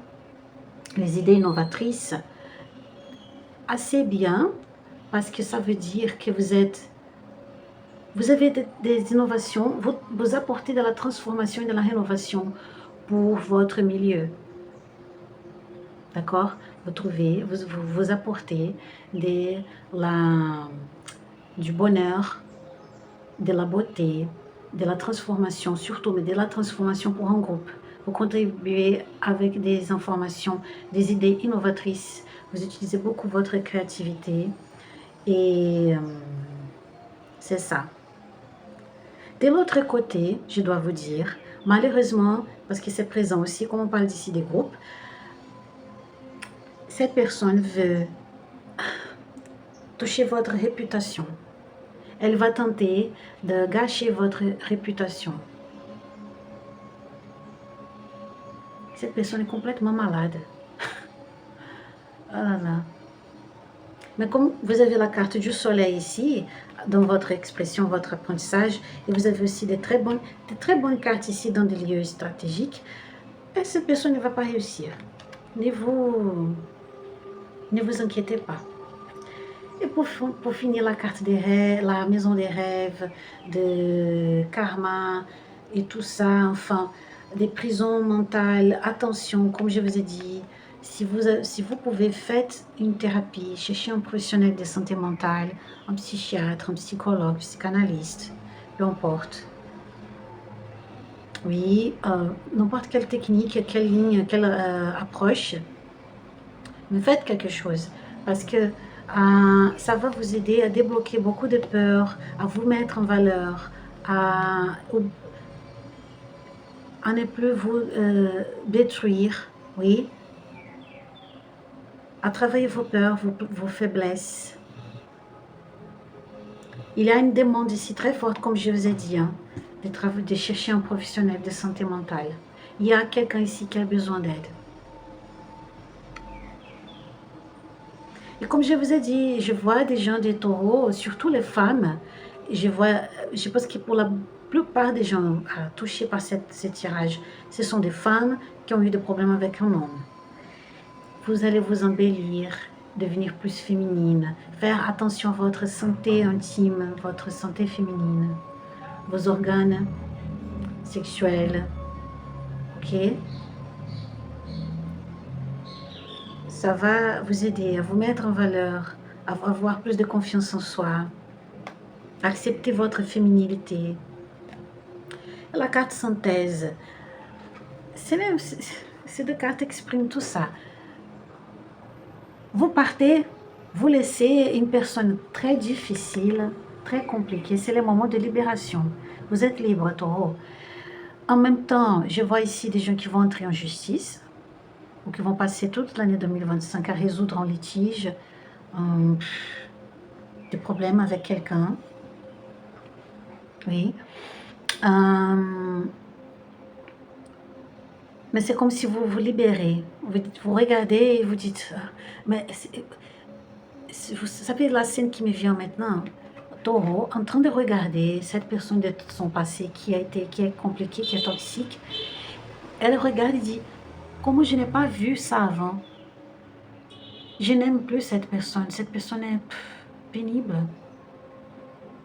Speaker 1: les idées innovatrices. Assez bien, parce que ça veut dire que vous avez des innovations, vous apportez de la transformation et de la rénovation pour votre milieu. D'accord? Vous apportez du bonheur, de la beauté, de la transformation, surtout, mais de la transformation pour un groupe. Vous contribuez avec des informations, des idées innovatrices. Vous utilisez beaucoup votre créativité et c'est ça. De l'autre côté, je dois vous dire, malheureusement, parce que c'est présent aussi, comme on parle d'ici des groupes, cette personne veut toucher votre réputation. Elle va tenter de gâcher votre réputation. Cette personne est complètement malade. Oh là là. Mais comme vous avez la carte du soleil ici, dans votre expression, votre apprentissage, et vous avez aussi de très bonnes cartes ici dans des lieux stratégiques, cette personne ne va pas réussir. Ne vous inquiétez pas. Et pour finir, la carte des rêves, la maison des rêves, de karma et tout ça, enfin, des prisons mentales. Attention, comme je vous ai dit, si vous pouvez, faites une thérapie, cherchez un professionnel de santé mentale, un psychiatre, un psychologue, psychanalyste, peu importe. Oui, n'importe quelle technique, quelle ligne, quelle approche, mais faites quelque chose, parce que ça va vous aider à débloquer beaucoup de peurs, à vous mettre en valeur, à ne plus vous détruire, oui, à travailler vos peurs, vos faiblesses. Il y a une demande ici très forte, comme je vous ai dit, hein, de chercher un professionnel de santé mentale. Il y a quelqu'un ici qui a besoin d'aide. Et comme je vous ai dit, je vois des gens, des taureaux, surtout les femmes. Je pense que pour la plupart des gens touchés par ce tirage, ce sont des femmes qui ont eu des problèmes avec un homme. Vous allez vous embellir, devenir plus féminine, faire attention à votre santé intime, votre santé féminine, vos organes sexuels, ok? Ça va vous aider à vous mettre en valeur, à avoir plus de confiance en soi, accepter votre féminilité. La carte synthèse, ces deux cartes expriment tout ça. Vous partez, vous laissez une personne très difficile, très compliquée. C'est le moment de libération. Vous êtes libre, taureau. En même temps, je vois ici des gens qui vont entrer en justice ou qui vont passer toute l'année 2025 à résoudre un litige. des problèmes avec quelqu'un. Oui. Euh, mais c'est comme si vous vous libérez. Vous regardez et vous dites, ah, mais vous savez la scène qui me vient maintenant. Taureau, en train de regarder cette personne de son passé qui est compliquée, qui est toxique, elle regarde et dit, comment je n'ai pas vu ça avant? Je n'aime plus cette personne est pénible.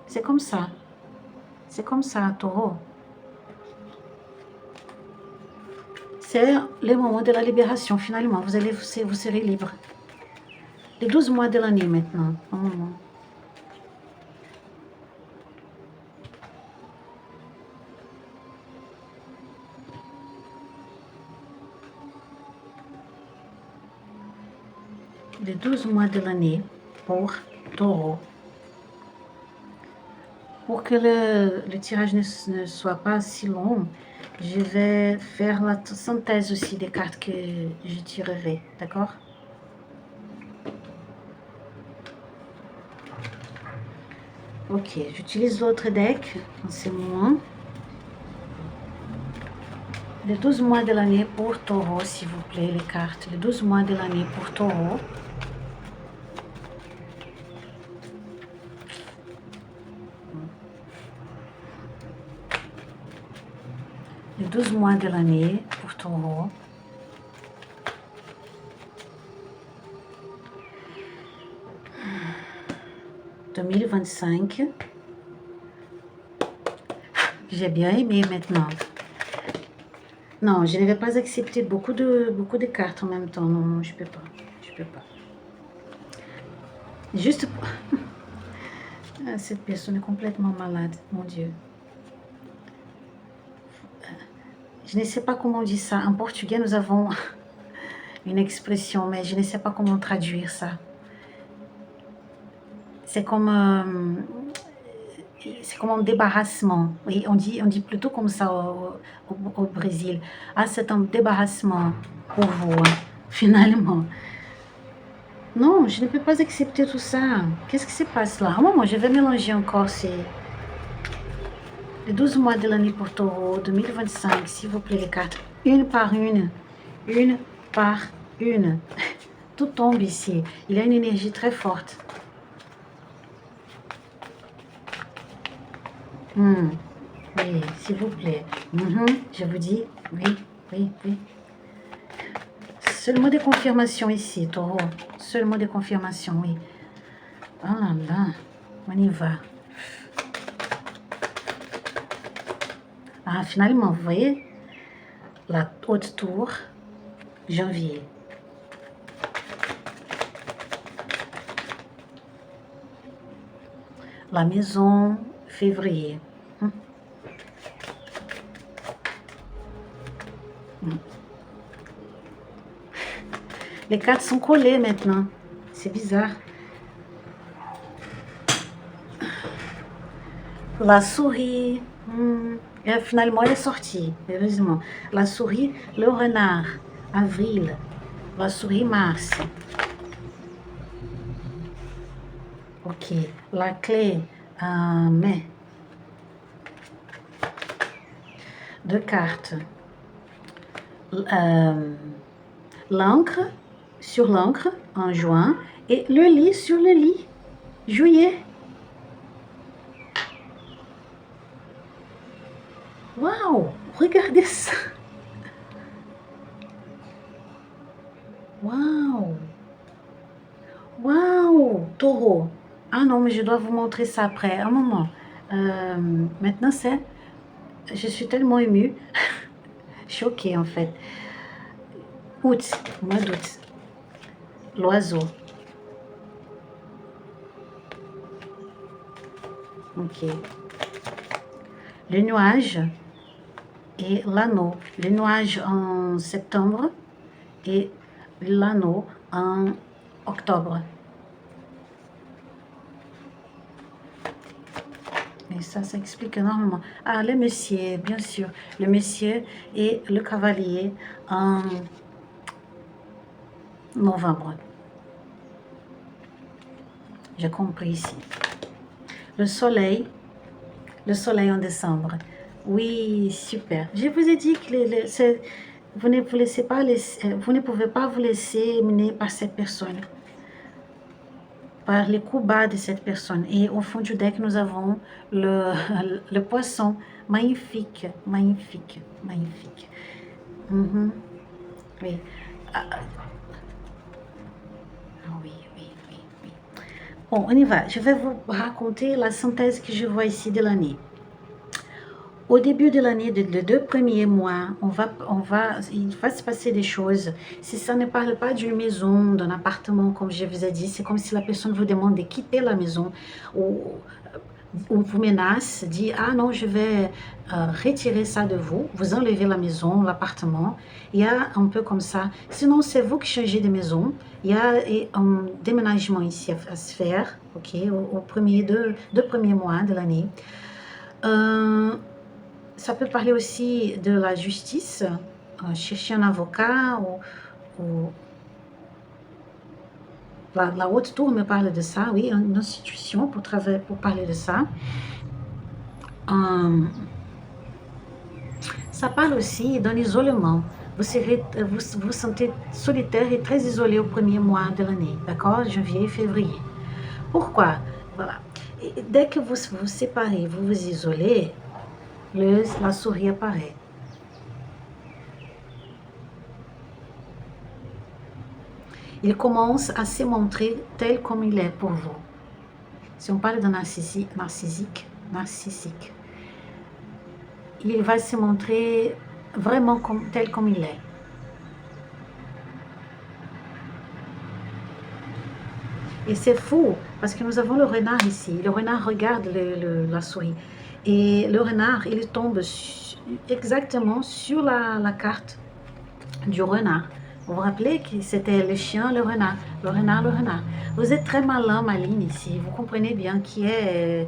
Speaker 1: C'est comme ça. C'est comme ça, Taureau. C'est le moment de la libération, finalement. Vous serez libre. Les 12 mois de l'année maintenant. Un moment. Les 12 mois de l'année pour Taureau. Pour que le tirage ne soit pas si long, je vais faire la synthèse aussi des cartes que je tirerai, d'accord? Ok, j'utilise l'autre deck en ce moment. Les 12 mois de l'année pour Taureau, s'il vous plaît, les cartes. Les 12 mois de l'année pour Taureau. Les 12 mois de l'année pour Taureau. « 2025. J'ai bien aimé maintenant. Non, je ne vais pas accepter beaucoup de cartes en même temps. Non, non, je peux pas. Je peux pas. Juste... Cette personne est complètement malade, mon Dieu. Je ne sais pas comment on dit ça. En portugais, nous avons une expression, mais je ne sais pas comment traduire ça. C'est comme un débarrassement. Oui, on dit plutôt comme ça au Brésil. Ah, c'est un débarrassement pour vous, hein, finalement. Non, je ne peux pas accepter tout ça. Qu'est-ce qui se passe là? Un moment, je vais mélanger encore les 12 mois de l'année pour Taureau 2025, s'il vous plaît, les cartes. Une par une. Une par une. Tout tombe ici. Il y a une énergie très forte. Oui, s'il vous plaît. Je vous dis, oui, oui, oui. Seul mot de confirmation ici, Taureau. Seul mot de confirmation, oui. Oh là là, on y va. Ah, finalement, vous voyez, la haute tour, janvier. La maison, février. Les cartes sont collées maintenant. C'est bizarre. La souris. Et finalement, elle est sortie, heureusement. La souris, le renard, avril. La souris, mars. Ok. La clé, mai. Deux cartes. L'encre, sur l'encre, en juin. Et le lit sur le lit, juillet. Waouh, regardez ça. Waouh. Waouh, Taureau. Ah non, mais je dois vous montrer ça après. Un moment. Maintenant, je suis tellement émue. Choquée, en fait. Août, mois d'août. L'oiseau. Ok. Le nuage et l'anneau. Le nuage en septembre et l'anneau en octobre. Et ça explique énormément. Ah, le monsieur, bien sûr. Le monsieur et le cavalier en novembre. J'ai compris ici. Le soleil en décembre. Oui, super. Je vous ai dit que vous ne vous laissez pas vous ne pouvez pas vous laisser mener par cette personne, par les coups bas de cette personne. Et au fond du deck, nous avons le, le poisson. Magnifique, magnifique, magnifique. Mhm. Oui. Ah, oui, oui, oui, oui. Bon, on y va. Je vais vous raconter la synthèse que je vois ici de l'année. Au début de l'année, les 2 premiers mois, il va se passer des choses. Si ça ne parle pas d'une maison, d'un appartement, comme je vous ai dit, c'est comme si la personne vous demande de quitter la maison ou vous menace, dit « Ah non, je vais retirer ça de vous, vous enlevez la maison, l'appartement. » Il y a un peu comme ça. Sinon, c'est vous qui changez de maison. Il y a un déménagement ici à se faire, ok, au deux premiers mois de l'année. Ça peut parler aussi de la justice, chercher un avocat ou la haute tour me parle de ça, oui, une institution pour parler de ça. Ça parle aussi d'un isolement. Vous sentez solitaire et très isolé au premier mois de l'année, d'accord? Janvier et février. Pourquoi? Voilà. Et dès que vous vous séparez, vous vous isolez, la souris apparaît. Il commence à se montrer tel comme il est pour vous. Si on parle de narcissique, il va se montrer vraiment tel comme il est. Et c'est fou, parce que nous avons le renard ici. Le renard regarde la souris. Et le renard, il tombe exactement sur la carte du renard. Vous vous rappelez que c'était le chien, le renard, le renard, le renard. Vous êtes très malin, Maline, ici. Vous comprenez bien que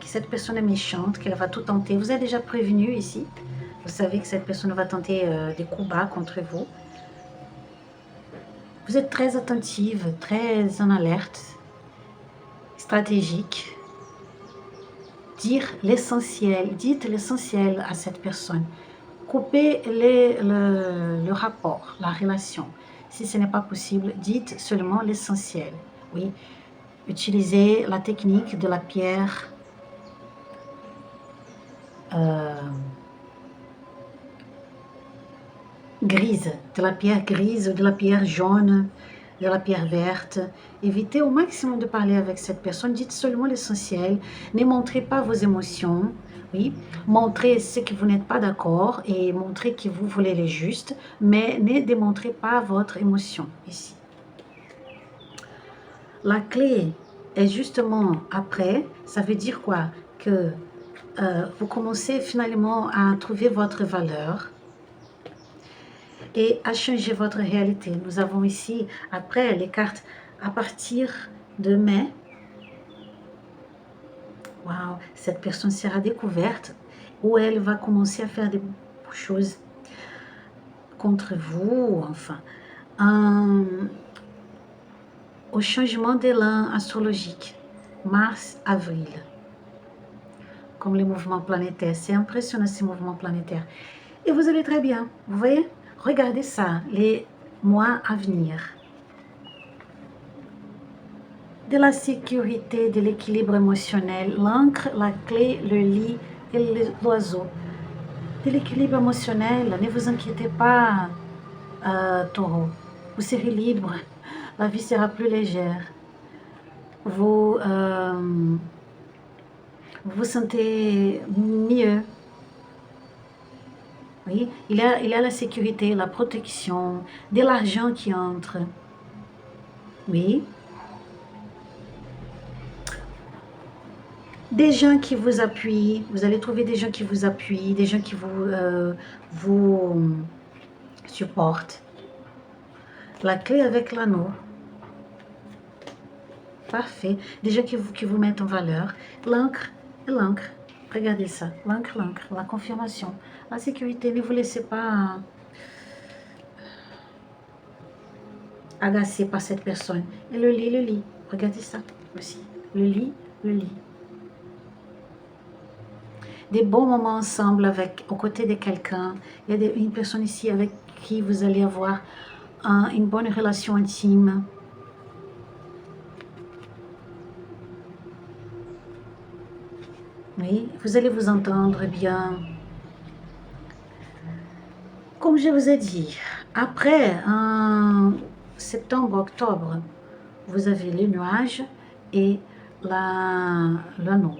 Speaker 1: cette personne est méchante, qu'elle va tout tenter. Vous êtes déjà prévenu ici. Vous savez que cette personne va tenter des coups bas contre vous. Vous êtes très attentive, très en alerte, stratégique. Dites l'essentiel à cette personne. Coupez le rapport, la relation. Si ce n'est pas possible, dites seulement l'essentiel. Oui, utilisez la technique de la pierre grise, de la pierre jaune, de la pierre verte. Évitez au maximum de parler avec cette personne. Dites seulement l'essentiel. Ne montrez pas vos émotions. Oui, montrez ce que vous n'êtes pas d'accord et montrez que vous voulez le juste, mais ne démontrez pas votre émotion ici. La clé est justement après. Ça veut dire quoi? Que vous commencez finalement à trouver votre valeur et à changer votre réalité. Nous avons ici, après les cartes, à partir de mai, waouh, cette personne sera découverte où elle va commencer à faire des choses contre vous, enfin. Au changement d'élan astrologique, mars-avril, comme les mouvements planétaires. C'est impressionnant ces mouvements planétaires. Et vous allez très bien, vous voyez? Regardez ça, les mois à venir. De la sécurité, de l'équilibre émotionnel, l'encre, la clé, le lit et l'oiseau. De l'équilibre émotionnel, ne vous inquiétez pas, taureau. Vous serez libre, la vie sera plus légère. Vous vous sentez mieux. Oui, il y a la sécurité, la protection, de l'argent qui entre. Oui. Des gens qui vous appuient, vous allez trouver des gens qui vous appuient, des gens qui vous supportent. La clé avec l'anneau. Parfait. Des gens qui vous mettent en valeur. L'encre et l'encre. Regardez ça. L'encre, la confirmation. La sécurité, ne vous laissez pas agacer par cette personne. Et le lit. Regardez ça. aussi. Le lit, le lit. Des bons moments ensemble aux côtés de quelqu'un. Il y a une personne ici avec qui vous allez avoir une bonne relation intime. Oui, vous allez vous entendre bien. Comme je vous ai dit, après septembre, octobre, vous avez les nuages et l'anneau.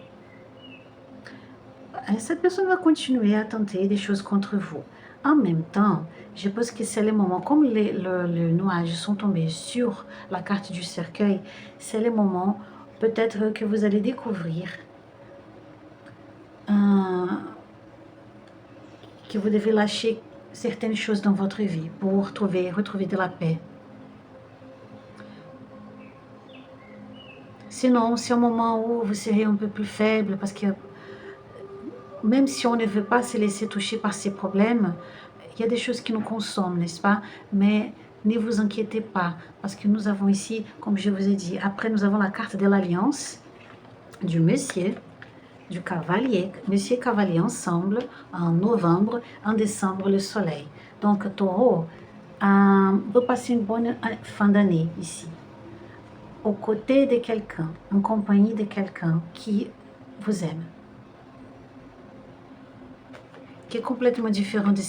Speaker 1: Cette personne va continuer à tenter des choses contre vous. En même temps, je pense que c'est le moment, comme les nuages sont tombés sur la carte du cercueil, c'est le moment peut-être que vous allez découvrir que vous devez lâcher certaines choses dans votre vie pour retrouver de la paix. Sinon, c'est un moment où vous serez un peu plus faible parce que même si on ne veut pas se laisser toucher par ces problèmes, il y a des choses qui nous consomment, n'est-ce pas? Mais ne vous inquiétez pas parce que nous avons ici, comme je vous ai dit, après nous avons la carte de l'alliance du monsieur, du cavalier, monsieur cavalier ensemble, en novembre, en décembre, le soleil. Donc, taureau, vous passez une bonne fin d'année ici, aux côtés de quelqu'un, en compagnie de quelqu'un qui vous aime, qui est complètement différent de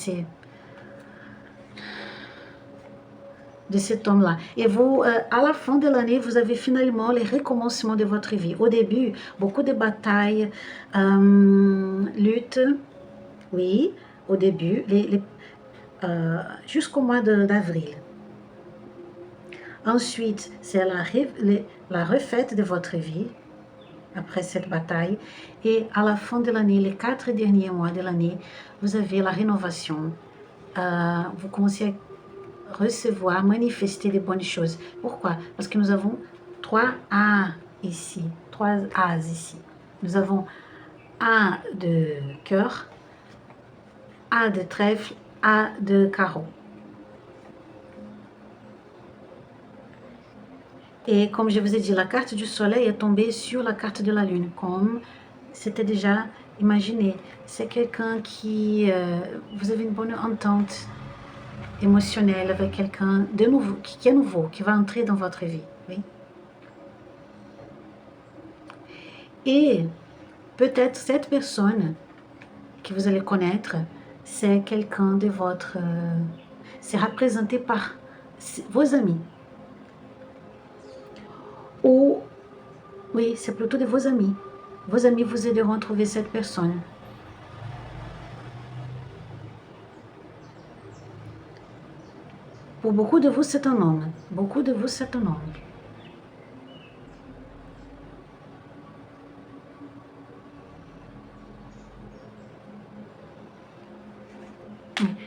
Speaker 1: cet homme-là. Et vous, à la fin de l'année, vous avez finalement les recommencements de votre vie. Au début, beaucoup de batailles, luttes, oui, au début, jusqu'au mois d'avril. Ensuite, c'est la refaite de votre vie, après cette bataille. Et à la fin de l'année, les 4 derniers mois de l'année, vous avez la rénovation. Vous commencez à recevoir, manifester des bonnes choses. Pourquoi? Parce que nous avons 3 A ici, 3 As ici. Nous avons A de cœur, A de trèfle, A de carreau. Et comme je vous ai dit, la carte du soleil est tombée sur la carte de la lune, comme c'était déjà imaginé. C'est quelqu'un qui... vous avez une bonne entente émotionnelle avec quelqu'un de nouveau, qui est nouveau, qui va entrer dans votre vie. Oui. Et peut-être cette personne que vous allez connaître, c'est quelqu'un de votre... c'est représenté par vos amis. Ou, oui, c'est plutôt de vos amis. Vos amis vous aideront à trouver cette personne. Pour beaucoup de vous, c'est un homme. Beaucoup de vous, c'est un homme.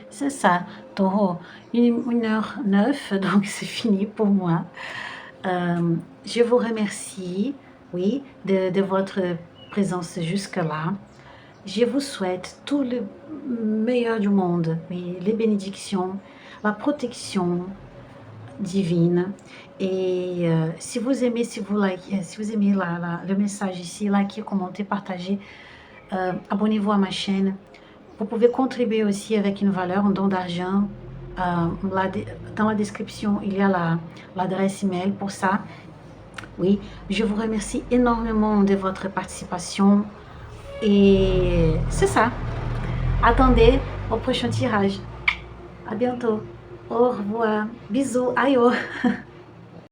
Speaker 1: C'est ça, taureau. 1h09, donc c'est fini pour moi. Je vous remercie, oui, de votre présence jusque-là. Je vous souhaite tout le meilleur du monde, oui, les bénédictions, la protection divine. Et si vous aimez, si vous aimez le message ici, likez, commentez, partagez, abonnez-vous à ma chaîne. Vous pouvez contribuer aussi avec une valeur, un don d'argent. Dans la description, il y a l'adresse email pour ça. Oui, je vous remercie énormément de votre participation. Et c'est ça. Attendez au prochain tirage. À bientôt. Au revoir. Bisous. Aïe.